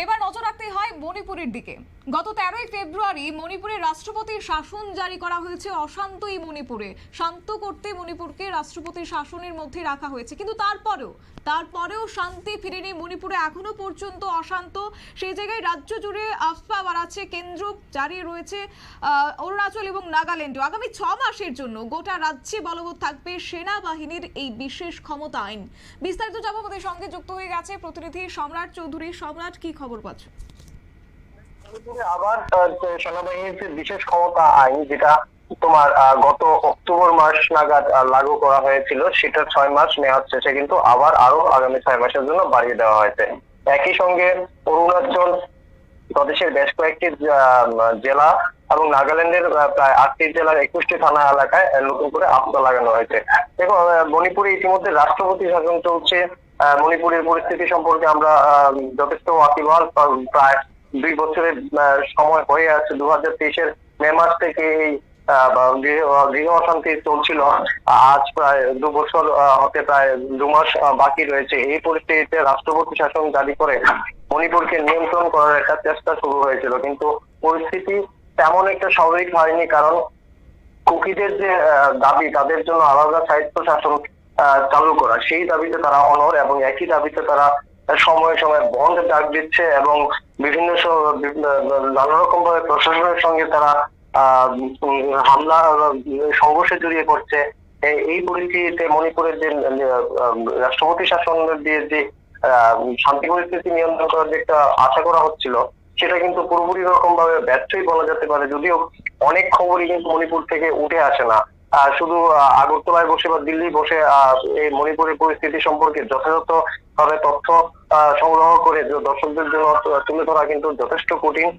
এবার নজর রাখতে হয় মণিপুরের দিকে। গত 13ই ফেব্রুয়ারি মণিপুরের রাষ্ট্রপতির শাসন জারি করা হয়েছে। অশান্ত এই মণিপুরে শান্ত করতে মণিপুরকে রাষ্ট্রপতির শাসনের মধ্যে রাখা হয়েছে, কিন্তু তারপরেও শান্তি ফিরেনি মণিপুরে। এখনো পর্যন্ত অশান্ত। সেই জায়গায় রাজ্য জুড়ে আফবা বাড়াচ্ছে কেন্দ্র। জারি রয়েছে অরুণাচল এবং নাগাল্যান্ডে। আগামী 6 মাসের জন্য গোটা রাজ্যে বলবৎ থাকবে সেনাবাহিনীর এই বিশেষ ক্ষমতা আইন। বিস্তারিত জানাবো, আমাদের সঙ্গে যুক্ত হয়ে গেছে প্রতিনিধি সম্রাট চৌধুরী। সম্রাট, কি খবর পাচ্ছ? আবার সেনাবাহিনীর বিশেষ ক্ষমতা আইন, যেটা তোমার গত অক্টোবর মাস নাগাদ লাগু করা হয়েছিল, সেটা 6 মাস মেয়াদ শেষে কিন্তু আবার আরো আগামী 6 মাসের জন্য বাড়িয়ে দেওয়া হয়েছে। একই সঙ্গে অরুণাচল প্রদেশের বেশ কয়েকটি জেলা এবং নাগাল্যান্ডের প্রায় 8টি জেলার 21টি থানা এলাকায় নতুন করে আফবা লাগানো হয়েছে। দেখো, মণিপুরে ইতিমধ্যে রাষ্ট্রপতি শাসন চলছে। মণিপুরের পরিস্থিতি সম্পর্কে আমরা যথেষ্ট ওয়াকিবহাল। প্রায় 2 বছরের সময় হয়ে আছে। 2023-এর মে মাস থেকে এই গৃহ অশান্তি চলছিল। আজ প্রায় 2 বছর হতে প্রায় 2 মাস বাকি রয়েছে। এই পরিস্থিতিতে রাষ্ট্রপতি শাসন জারি করে মণিপুরকে নিয়ন্ত্রণ করার একটা চেষ্টা শুরু হয়েছিল, কিন্তু পরিস্থিতি তেমন একটা স্বাভাবিক হয়নি। কারণ কুকিদের যে দাবি, তাদের জন্য আলাদা স্বায়ত্ত শাসন চালু করা, সেই দাবিতে তারা অনড়, এবং একই দাবিতে তারা সময়ে সময়ে বন্ধ ডাক দিচ্ছে এবং বিভিন্ন নানা রকম ভাবে প্রশাসনের সঙ্গে তারা হামলা সংঘর্ষে জড়িয়ে পড়ছে। এই পরিস্থিতিতে মণিপুরের যে রাষ্ট্রপতি শাসন দিয়ে যে শান্তি পরিস্থিতি নিয়ন্ত্রণ করার যে একটা আশা করা হচ্ছিল, সেটা কিন্তু পুরোপুরি রকম ভাবে ব্যর্থই বলা যেতে পারে। যদিও অনেক খবরই কিন্তু মণিপুর থেকে উঠে আসে না। শুধু আগরতলায় বসে বা দিল্লি বসে এই মণিপুরের পরিস্থিতি সম্পর্কে যথাযথ ভাবে তথ্য সংগ্রহ করে দর্শকদের জন্য তুলে ধরা কিন্তু যথেষ্ট কঠিন।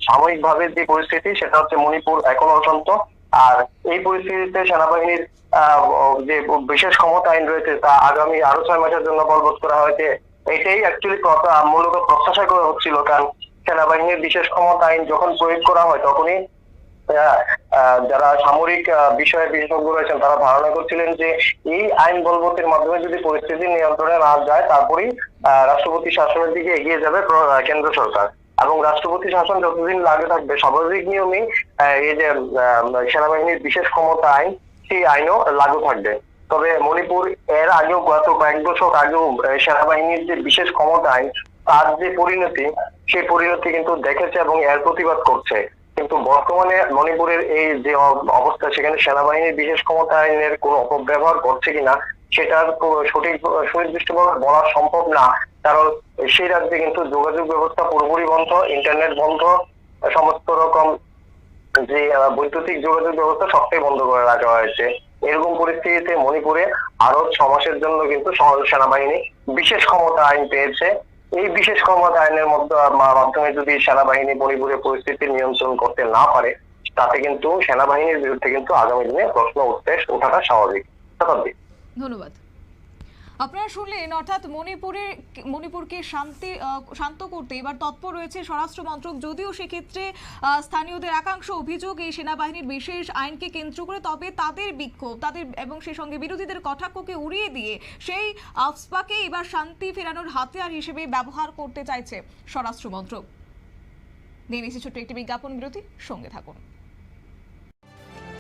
সাময়িক ভাবে যে পরিস্থিতি, সেটা হচ্ছে মণিপুর এখনো অশান্ত। আর এই পরিস্থিতিতে সেনাবাহিনীর যে বিশেষ ক্ষমতা আইন রয়েছে, তা আগামী আরো 6 মাসের জন্য বলবৎ করা হয়েছে। এটাই অ্যাকচুয়ালি মূলত প্রত্যাশা করা হচ্ছিল। কারণ সেনাবাহিনীর বিশেষ ক্ষমতা আইন যখন প্রয়োগ করা হয়, তখনই যারা সামরিক বিষয়ে বিশেষজ্ঞ রয়েছেন, তারা ধারণা করছিলেন যে এই আইন বলবতের মাধ্যমে যদি পরিস্থিতি নিয়ন্ত্রণে না যায়, তারপরেই রাষ্ট্রপতি শাসনের দিকে এগিয়ে যাবে কেন্দ্র সরকার। এবং রাষ্ট্রপতি শাসন যতদিন লাগে থাকবে, স্বাভাবিক নিয়মেই এই যে সেনাবাহিনীর বিশেষ ক্ষমতা আইন, সেই আইনও লাগু থাকবে। তবে মণিপুর এর আগেও, গত কয়েক দশক আগেও সেনাবাহিনীর যে বিশেষ ক্ষমতা আইন, তার যে পরিণতি, সেই পরিণতি কিন্তু দেখেছে এবং এর প্রতিবাদ করছে। কিন্তু বর্তমানে মণিপুরের এই যে অবস্থা, সেখানে সেনাবাহিনীর বিশেষ ক্ষমতা আইনের কোনো অপব্যবহার করছে কিনা, সেটার সঠিক সুনির্দিষ্টভাবে বলা সম্ভব না। কারণ সেই রাজ্যে কিন্তু যোগাযোগ ব্যবস্থা পুরোপুরি বন্ধ, ইন্টারনেট বন্ধ, সমস্ত রকম যে বৈদ্যুতিক যোগাযোগ ব্যবস্থা সবটাই বন্ধ করে রাখা হয়েছে। এরকম পরিস্থিতিতে মণিপুরে আরো 6 মাসের জন্য কিন্তু সেনাবাহিনী বিশেষ ক্ষমতা আইন পেয়েছে। এই বিশেষ ক্ষমতা আইনের মাধ্যমে যদি সেনাবাহিনী মণিপুরের পরিস্থিতি নিয়ন্ত্রণ করতে না পারে, তাতে কিন্তু সেনাবাহিনীর বিরুদ্ধে কিন্তু আগামী দিনে প্রশ্ন ওঠাটা স্বাভাবিক। ধন্যবাদ। আপনারা শুনলেন, অর্থাৎ মণিপুরকে শান্ত করতে এবার তৎপর রয়েছে স্বরাষ্ট্র মন্ত্রক। যদিও সেক্ষেত্রে স্থানীয়দের একাংশ অভিযোগ এই সেনাবাহিনীর বিশেষ আইনকে কেন্দ্র করে, তবে তাদের বিক্ষোভ এবং সেই সঙ্গে বিরোধীদের কটাক্ষকে উড়িয়ে দিয়ে সেই আফবাকে এবার শান্তি ফেরানোর হাতিয়ার হিসেবে ব্যবহার করতে চাইছে স্বরাষ্ট্র মন্ত্রক। নিয়ে নিচ্ছি ছোট্ট একটি বিজ্ঞাপন বিরতি, সঙ্গে থাকুন।